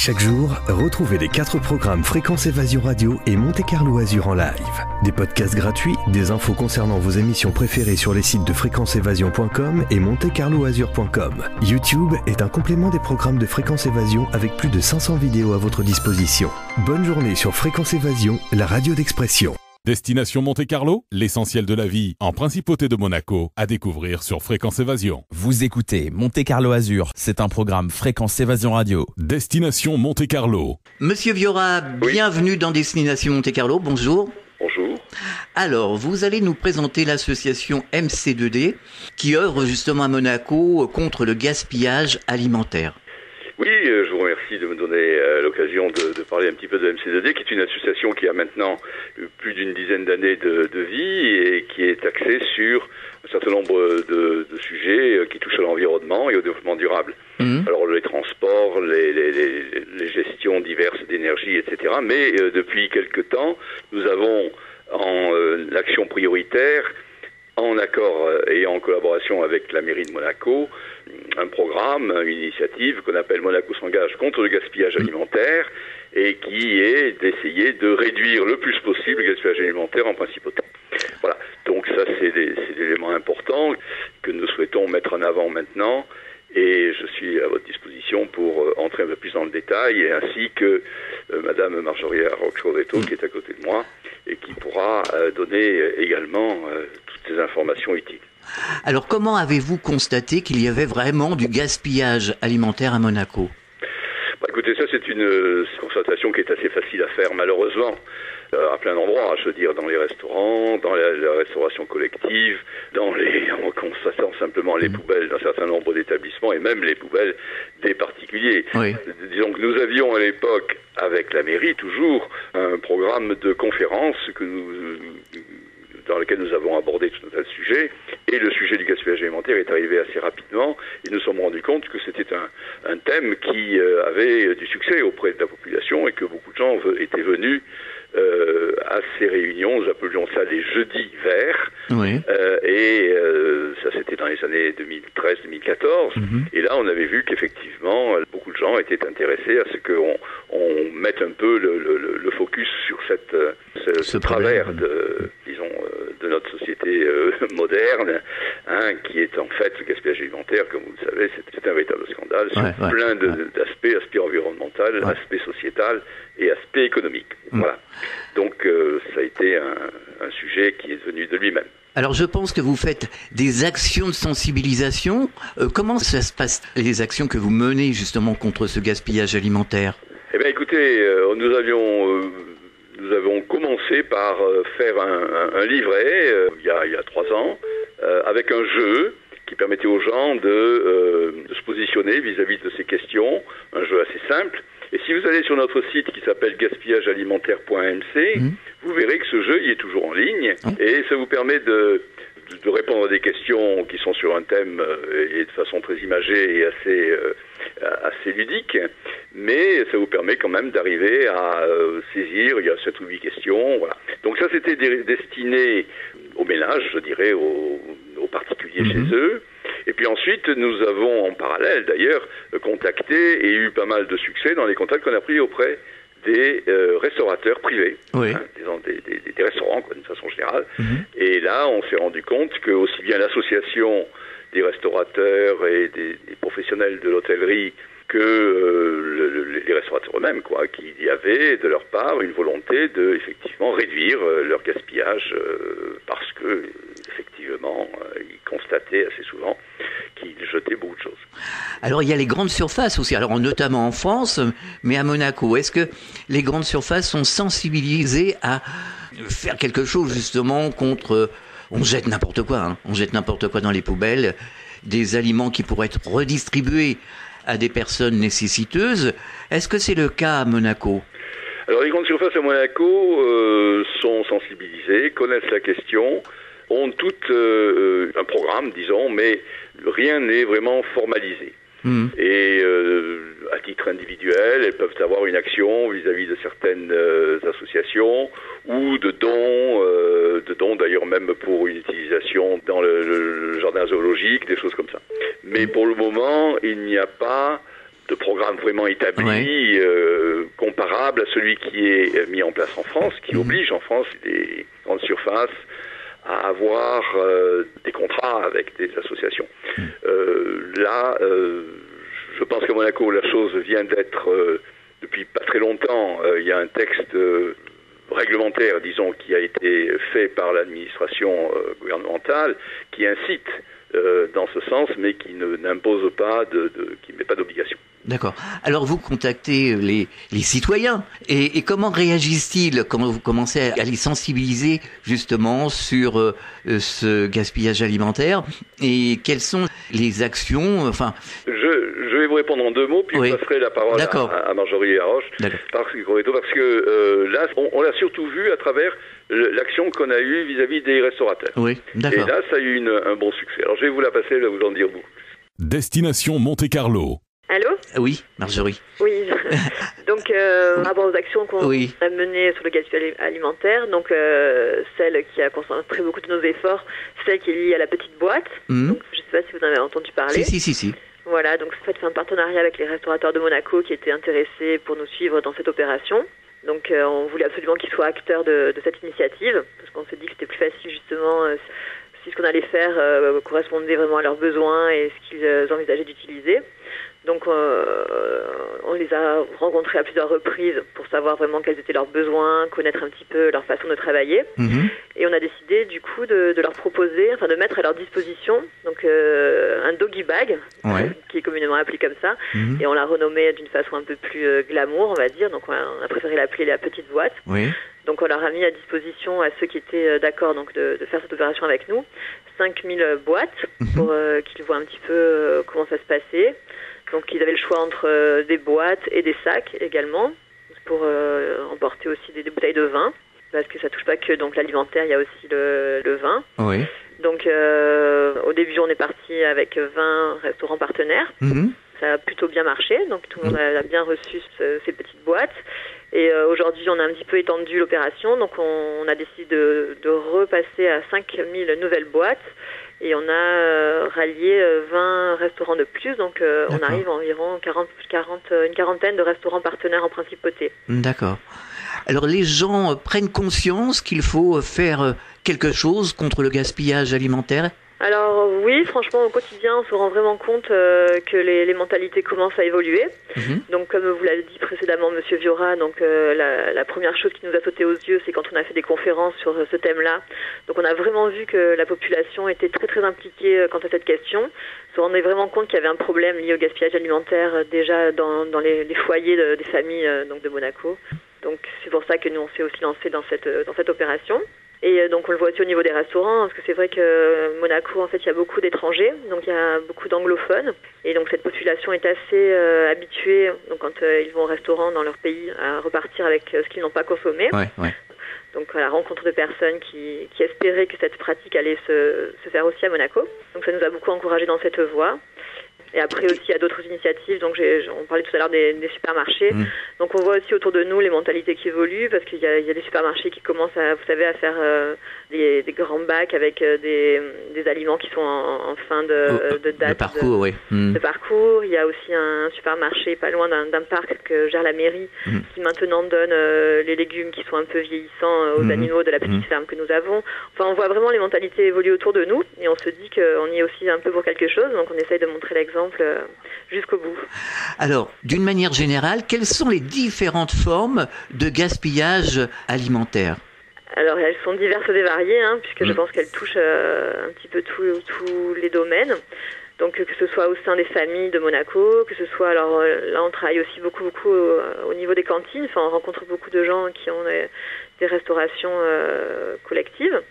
Chaque jour, retrouvez les 4 programmes Fréquence Évasion Radio et Monte Carlo Azur en live. Des podcasts gratuits, des infos concernant vos émissions préférées sur les sites de fréquenceévasion.com et montecarloazur.com. YouTube est un complément des programmes de Fréquence Évasion avec plus de 500 vidéos à votre disposition. Bonne journée sur Fréquence Évasion, la radio d'expression. Destination Monte Carlo, l'essentiel de la vie en Principauté de Monaco, à découvrir sur Fréquence Évasion. Vous écoutez Monte Carlo Azur, c'est un programme Fréquence Évasion Radio. Destination Monte Carlo. Monsieur Viora, bienvenue dans Destination Monte Carlo, bonjour. Bonjour. Alors, vous allez nous présenter l'association MC2D qui œuvre justement à Monaco contre le gaspillage alimentaire. Oui, je vous remercie de me donner l'occasion de parler un petit peu de MC2D, qui est une association qui a maintenant plus d'une dizaine d'années de vie et qui est axée sur un certain nombre de sujets qui touchent à l'environnement et au développement durable. Alors les transports, les gestions diverses d'énergie, etc. Mais depuis quelque temps, nous avons en action prioritaire, en accord et en collaboration avec la mairie de Monaco, un programme, une initiative qu'on appelle Monaco s'engage contre le gaspillage alimentaire et qui est d'essayer de réduire le plus possible le gaspillage alimentaire en principauté. Voilà, donc ça c'est des éléments importants que nous souhaitons mettre en avant maintenant et je suis à votre disposition pour entrer un peu plus dans le détail ainsi que Madame Marjoria Roxoretto qui est à côté de moi et qui pourra donner également toutes ces informations utiles. Alors, comment avez-vous constaté qu'il y avait vraiment du gaspillage alimentaire à Monaco ? Écoutez, ça c'est une constatation qui est assez facile à faire malheureusement. À plein d'endroits, je veux dire, dans les restaurants, dans la restauration collective, en constatant simplement les poubelles d'un certain nombre d'établissements et même les poubelles des particuliers. Oui. Disons que nous avions à l'époque, avec la mairie toujours, un programme de conférences dans lequel nous avons abordé tout un tas de sujets, et le sujet du gaspillage alimentaire est arrivé assez rapidement, et nous nous sommes rendus compte que c'était un thème qui avait du succès auprès de la population, et que beaucoup de gens étaient venus à ces réunions, nous appelions ça les jeudis verts, ça c'était dans les années 2013-2014, et là on avait vu qu'effectivement beaucoup de gens étaient intéressés à ce qu'on mette un peu le focus sur ce travers de notre société moderne, qui est en fait le gaspillage alimentaire, comme vous le savez, c'est un véritable scandale sur plein d'aspects, aspect environnemental, aspect sociétal et aspect économique. Voilà. Donc ça a été un sujet qui est venu de lui-même. Alors je pense que vous faites des actions de sensibilisation. Comment ça se passe, les actions que vous menez justement contre ce gaspillage alimentaire ? Eh bien écoutez, nous avons commencé par faire un livret il y a 3 ans avec un jeu qui permettait aux gens de se positionner vis-à-vis de ces questions, un jeu assez simple. Et si vous allez sur notre site qui s'appelle gaspillagealimentaire.mc, vous verrez que ce jeu il est toujours en ligne et ça vous permet de répondre à des questions qui sont sur un thème et de façon très imagée et assez ludique, mais ça vous permet quand même d'arriver à saisir, il y a 7 ou 8 questions, voilà. Donc ça c'était destiné aux ménages, je dirais, aux particuliers chez eux. Et puis ensuite, nous avons en parallèle d'ailleurs contacté et eu pas mal de succès dans les contacts qu'on a pris auprès des restaurateurs privés, des restaurants d'une façon générale. Et là, on s'est rendu compte que aussi bien l'association des restaurateurs et des professionnels de l'hôtellerie que les restaurateurs eux-mêmes, qu'il y avait de leur part une volonté de effectivement réduire leur gaspillage parce que effectivement ils constataient assez souvent qu'ils jetaient beaucoup de choses. Alors il y a les grandes surfaces aussi, alors notamment en France, mais à Monaco. Est-ce que les grandes surfaces sont sensibilisées à faire quelque chose justement contre... On jette n'importe quoi, on jette n'importe quoi dans les poubelles, des aliments qui pourraient être redistribués à des personnes nécessiteuses. Est-ce que c'est le cas à Monaco ? Alors les grandes surfaces à Monaco sont sensibilisées, connaissent la question, ont toutes un programme, disons, mais rien n'est vraiment formalisé. Et à titre individuel, elles peuvent avoir une action vis-à-vis de certaines associations ou de dons d'ailleurs même pour une utilisation dans le jardin zoologique, des choses comme ça. Mais pour le moment, il n'y a pas programme vraiment établi, comparable à celui qui est mis en place en France, qui oblige en France les grandes surfaces à avoir des contrats avec des associations. Je pense qu'à Monaco, la chose vient d'être, depuis pas très longtemps, il y a un texte réglementaire, disons, qui a été fait par l'administration gouvernementale, qui incite dans ce sens, mais qui n'impose pas, qui ne met pas d'obligation. D'accord. Alors vous contactez les citoyens et comment réagissent-ils quand vous commencez à les sensibiliser justement sur ce gaspillage alimentaire et quelles sont les actions, enfin... Je vais vous répondre en 2 mots, puis je passerai la parole à Marjorie Laroche, parce que là, on l'a surtout vu à travers l'action qu'on a eue vis-à-vis des restaurateurs. Oui, d'accord. Et là, ça a eu un bon succès. Alors je vais vous la passer, vous en dire beaucoup plus. Destination Monte-Carlo. Allô ? Oui, Marjorie. Oui. Donc, par rapport aux actions qu'on a menées sur le gaspillage alimentaire, donc celle qui a concentré beaucoup de nos efforts, celle qui est liée à la petite boîte. Donc, je ne sais pas si vous en avez entendu parler. Si. Voilà, donc ça fait un partenariat avec les restaurateurs de Monaco qui étaient intéressés pour nous suivre dans cette opération. Donc, on voulait absolument qu'ils soient acteurs de cette initiative, parce qu'on s'est dit que c'était plus facile justement si ce qu'on allait faire correspondait vraiment à leurs besoins et ce qu'ils envisageaient d'utiliser. Donc on les a rencontrés à plusieurs reprises pour savoir vraiment quels étaient leurs besoins, connaître un petit peu leur façon de travailler. Et on a décidé du coup de leur proposer, enfin de mettre à leur disposition donc un doggy bag, qui est communément appelé comme ça, et on l'a renommé d'une façon un peu plus glamour, on va dire. Donc on a préféré l'appeler la petite boîte. Donc on leur a mis à disposition à ceux qui étaient d'accord donc de faire cette opération avec nous 5000 boîtes pour qu'ils voient un petit peu comment ça se passait. Donc ils avaient le choix entre des boîtes et des sacs également pour emporter aussi des bouteilles de vin, parce que ça touche pas que donc l'alimentaire, il y a aussi le vin. Donc au début on est parti avec 20 restaurants partenaires. Ça a plutôt bien marché, donc tout le monde a bien reçu ces petites boîtes. Et aujourd'hui, on a un petit peu étendu l'opération, donc on a décidé de repasser à 5000 nouvelles boîtes. Et on a rallié 20 restaurants de plus, donc on arrive à environ une quarantaine de restaurants partenaires en principauté. D'accord. Alors les gens prennent conscience qu'il faut faire quelque chose contre le gaspillage alimentaire ? Alors oui, franchement, au quotidien, on se rend vraiment compte que les mentalités commencent à évoluer. Donc comme vous l'avez dit précédemment, Monsieur Viora, donc la première chose qui nous a sauté aux yeux, c'est quand on a fait des conférences sur ce thème-là. Donc on a vraiment vu que la population était très très impliquée quant à cette question. On se rendait vraiment compte qu'il y avait un problème lié au gaspillage alimentaire déjà dans les foyers des familles donc de Monaco. Donc c'est pour ça que nous on s'est aussi lancé dans cette opération. Et donc on le voit aussi au niveau des restaurants, parce que c'est vrai que Monaco, en fait, il y a beaucoup d'étrangers, donc il y a beaucoup d'anglophones, et donc cette population est assez habituée, donc quand ils vont au restaurant dans leur pays, à repartir avec ce qu'ils n'ont pas consommé. Donc à la rencontre de personnes qui espéraient que cette pratique allait se faire aussi à Monaco. Donc ça nous a beaucoup encouragés dans cette voie. Et après aussi, il y a d'autres initiatives. Donc, on parlait tout à l'heure des supermarchés. Donc, on voit aussi autour de nous les mentalités qui évoluent, parce qu'il y a des supermarchés qui commencent à faire des grands bacs avec des aliments qui sont en fin de date. De parcours. Il y a aussi un supermarché pas loin d'un parc que gère la mairie, qui maintenant donne les légumes qui sont un peu vieillissants aux animaux de la petite ferme que nous avons. Enfin, on voit vraiment les mentalités évoluer autour de nous, et on se dit qu'on y est aussi un peu pour quelque chose. Donc, on essaye de montrer l'exemple jusqu'au bout. Alors, d'une manière générale, quelles sont les différentes formes de gaspillage alimentaire ? Alors, elles sont diverses et variées, puisque je pense qu'elles touchent un petit peu tous les domaines. Donc, que ce soit au sein des familles de Monaco, que ce soit, alors là, on travaille aussi beaucoup au niveau des cantines. Enfin, on rencontre beaucoup de gens qui ont des restaurations collectives.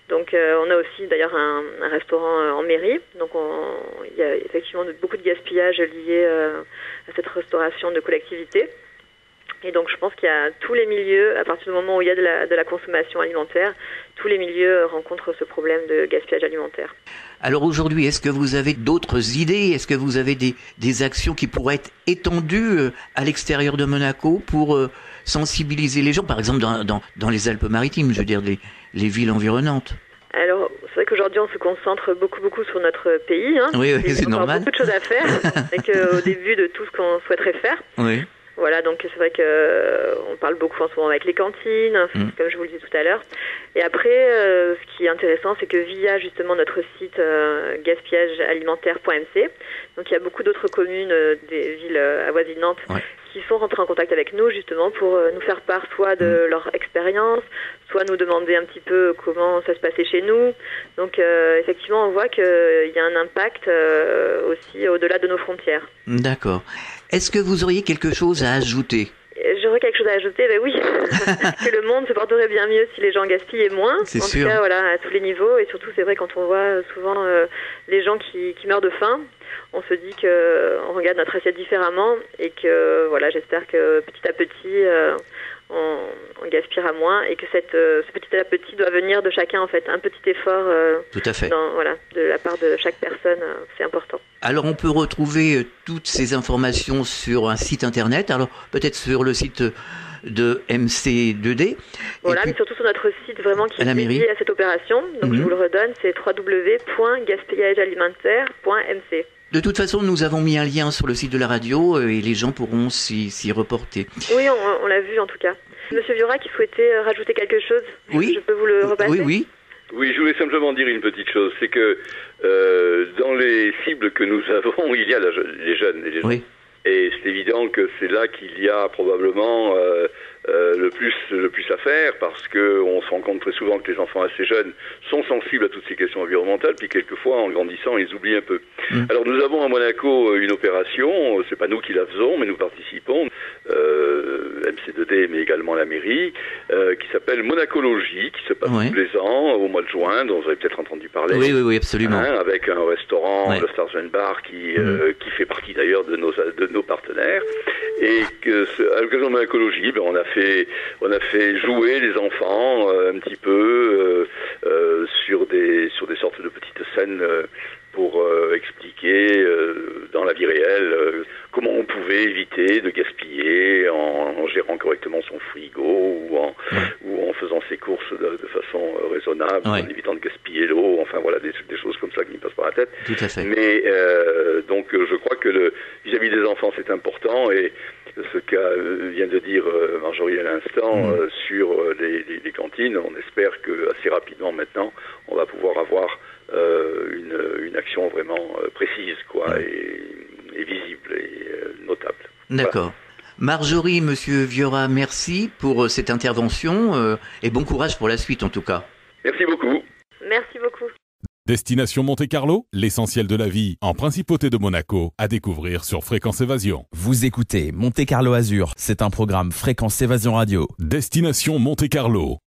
Donc on a aussi d'ailleurs un restaurant en mairie, donc il y a effectivement beaucoup de gaspillage lié à cette restauration de collectivité. Et donc je pense qu'il y a tous les milieux, à partir du moment où il y a de la consommation alimentaire, tous les milieux rencontrent ce problème de gaspillage alimentaire. Alors aujourd'hui, est-ce que vous avez d'autres idées ? Est-ce que vous avez des actions qui pourraient être étendues à l'extérieur de Monaco pour sensibiliser les gens, par exemple dans les Alpes-Maritimes, je veux dire les villes environnantes ? Alors, C'est vrai qu'aujourd'hui, on se concentre beaucoup sur notre pays. Hein. Oui, c'est normal. Il y a beaucoup de choses à faire, au début de tout ce qu'on souhaiterait faire. Oui. Voilà, donc c'est vrai qu'on parle beaucoup en ce moment avec les cantines, comme je vous le disais tout à l'heure. Et après, ce qui est intéressant, c'est que via justement notre site gaspillagealimentaire.mc, donc il y a beaucoup d'autres communes des villes avoisinantes qui sont rentrées en contact avec nous justement pour nous faire part soit de leur expérience, soit nous demander un petit peu comment ça se passait chez nous. Donc effectivement, on voit qu'il y a un impact aussi au-delà de nos frontières. D'accord. Est-ce que vous auriez quelque chose à ajouter ? J'aurais quelque chose à ajouter, oui. Que le monde se porterait bien mieux si les gens gaspillaient moins. C'est en sûr. tout cas, voilà, à tous les niveaux. Et surtout, c'est vrai, quand on voit souvent les gens qui meurent de faim, on se dit qu'on regarde notre assiette différemment et que, voilà, j'espère que petit à petit, on gaspillera moins et que ce petit à petit doit venir de chacun, en fait. Un petit effort Tout à fait. De la part de chaque personne, c'est important. Alors, on peut retrouver toutes ces informations sur un site internet, alors peut-être sur le site de MC2D. Voilà, mais surtout sur notre site vraiment qui est dédié à cette opération. Donc, je vous le redonne, c'est www.gaspillagealimentaire.mc. De toute façon, nous avons mis un lien sur le site de la radio et les gens pourront s'y reporter. Oui, on l'a vu en tout cas. Monsieur Viora qui souhaitait rajouter quelque chose, oui. Je peux vous le repasser ? Oui. Oui, je voulais simplement dire une petite chose, c'est que dans les cibles que nous avons, il y a les jeunes. Oui. Et c'est évident que c'est là qu'il y a probablement le plus à faire, parce que on se rend compte très souvent que les enfants assez jeunes sont sensibles à toutes ces questions environnementales, puis quelquefois en grandissant ils oublient un peu. Alors nous avons à Monaco une opération, c'est pas nous qui la faisons, mais nous participons, MC2D mais également la mairie, qui s'appelle Monacologie, qui se passe tous les ans au mois de juin, dont vous avez peut-être entendu parler. Oui, absolument. Avec un restaurant, le Stars and Bar, qui fait partie d'ailleurs de nos partenaires, et que à l'occasion de Monacologie, on a fait jouer les enfants un petit peu sur des sortes de petites scènes pour expliquer dans la vie réelle comment on pouvait éviter de gaspiller en gérant correctement son frigo ou en faisant ses courses de façon raisonnable, en évitant de gaspiller l'eau, enfin voilà, des choses comme ça qui me passent par la tête. Tout à fait. Mais donc je crois que vis-à-vis des enfants c'est important, et ce qu'a vient de dire Marjorie à l'instant sur les cantines, on espère que assez rapidement maintenant on va pouvoir avoir une action vraiment précise et visible et notable. D'accord. Voilà. Marjorie, Monsieur Viora, merci pour cette intervention et bon courage pour la suite en tout cas. Merci beaucoup. Merci beaucoup. Destination Monte-Carlo, l'essentiel de la vie en principauté de Monaco, à découvrir sur Fréquence Évasion. Vous écoutez Monte-Carlo Azur, c'est un programme Fréquence Évasion Radio. Destination Monte-Carlo.